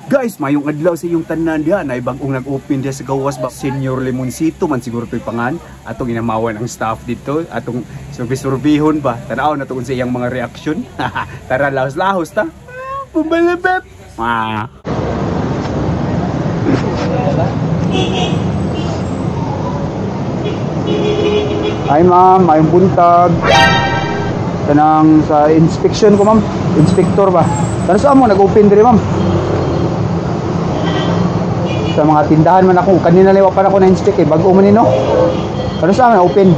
Guys, mayong adlaw sa iyong tanan diha na bagong nag-open diha sa gawas ba Senior Limoncito man siguro to'y pangan atong inamawan ang staff dito atong surbisurbihon ba tanaw na tuon sa iyang mga reaksyon. Tara lahos-lahos ta. Bumalabap. Hi ma'am, mayong buntag. Kanang sa inspection ko ma'am, inspector ba? Pero saan mo nag-open diri ma'am? Sa mga tindahan man ako, kanina liwa pa ako na-inspect eh, bago man no? Ano sa amin, open?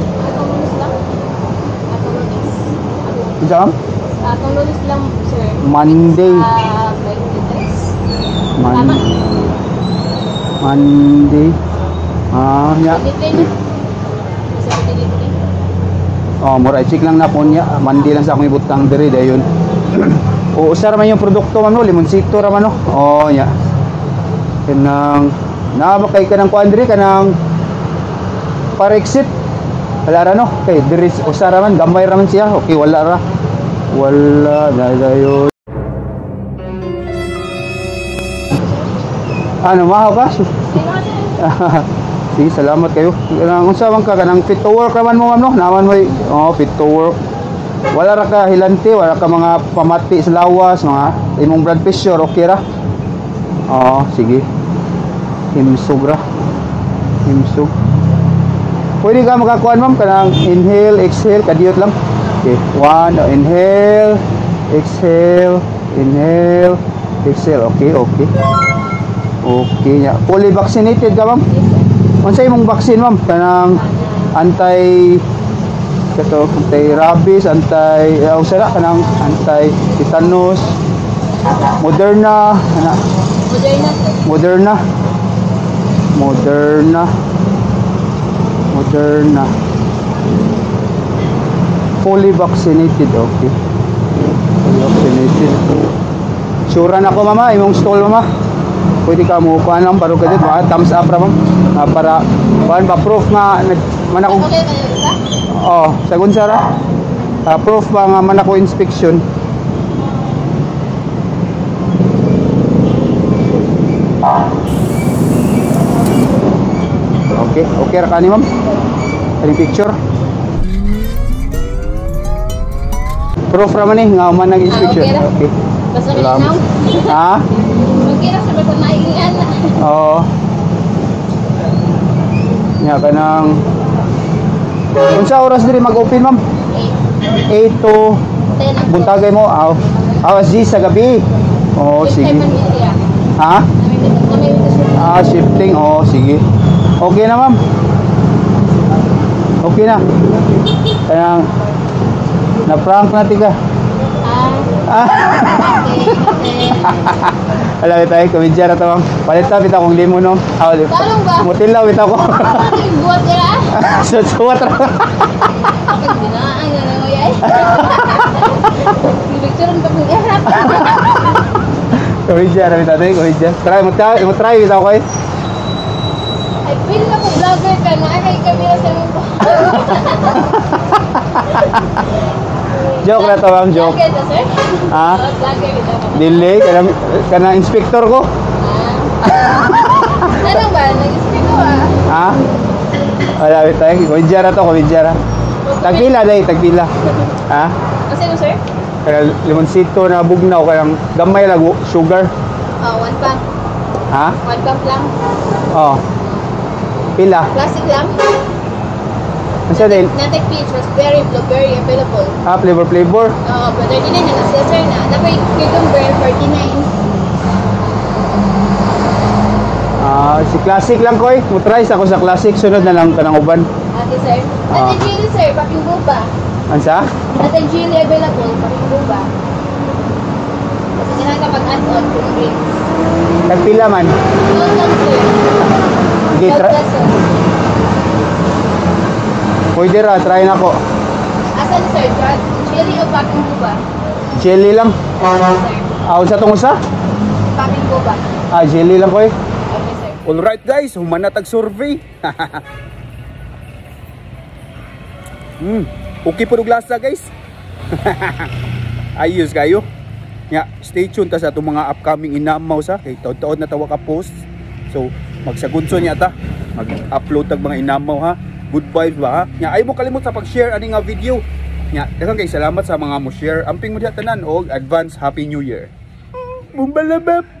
Atong Lunes lang, sir. Monday. Monday. Ya. Mura check lang na po niya. Monday lang sa akong ibutang diri dayon. O usar man yung produkto man no, Limoncito ra man no. Ya. Kanang nabakay ka ng kuandri kanang parexit wala ra no kay diri usara man gamay ra man siya okay wala dayon ano mahaw ka sige salamat kayo kanang unsa man ka kanang fit to work raman mo ma'am no naman mo fit to work wala ra ka hilante wala ka mga pamati sa lawas mga imong blood pressure okay ra sige himsug. Pwede ka makakuan ma'am kanang inhale, exhale, kadiyot lang. Okay, 1, inhale, exhale, inhale, exhale. Okay. Okay nya. Fully vaccinated ka ma'am? Unsa imong vaccine ma'am? Kanang anti-rabies, usara kanang anti-tetanus, Moderna. Fully vaccinated, okay. Fully vaccinated. Sure na ako mama, imong stall mama. Pwede ka mo kuan lang paro kadit, baka thumbs up ra ma'am. Para kuan ba proof nga man ako. Sagun sara. Proof ba nga man ako inspection. Okay ra ka ni ma'am? Any picture? Proof ra man ni nga man nag-inspection. Okay. Salamat. Okay ra sa basta maiingan. Nya kanang unsa oras diri mag-open ma'am? 8 to 10 buntagay mo. Awas sa gabi. Sige. Shifting. Sige. Okay na ma'am. Okay na. Kaya na-prank natin ka. Alam tayo, komedya na ito ma'am. Palita, bita kong limon no. Talong ba? Mutilaw, bita ko. Buhat ka na? Suwat ra. Kapag binaan na lang mo yan. Picture ang kapag iharap. Komedya na bita tayo, komedya. Try, bita ko eh. Ay, feel na ko vlogger ka na. Ay, kamera sa mong joke na to ma'am, joke. Vlogger na sir? Vlogger ito. Delay, kanang inspector ko. Ano ba? Nag-speak ko Wala, tayo. Komedya na to, komedya na. Tagpila dahi, tagpila. Kasi mo sir? Kanang Limoncito na bugnaw, kanang gamay lang, sugar. 1 pump. 1 pump lang. Pila? Plastic lang. Ano din? Natek peach, raspberry, blueberry available. Flavor? But 39 na nasa na. Dapat cucumber, 49. Si classic lang ko eh. Mutry ako sa classic, sunod na lang kanang uban. Okay sir. Natin chili sir, paking buba. Ansa? Natin chili available, paking buba. Kasi sila kapag add-on kung drinks. Tagpila man? Gold lang sir. Okay, pwede ra, try na ko. Asan sir? Chili o paking buba? Jelly lang. Sir. Sa tong usa? Paking buba. Jelly lang ko eh. Okay sir. Alright guys, humanatag survey. Okay po lasa guys. Ayos kayo. Nya, stay tuned ta sa atong mga upcoming inamaw sa kay taon-taon na tawa ka post. So, magsagunso niya ta. Mag-upload tag mga inamaw ha. Good vibes ba ha? Nya, ay mo kalimot sa pag-share ani nga video. Nya, daghang kay salamat sa mga mo share. Amping mo diha tanan og advance Happy New Year. Bumbalabap.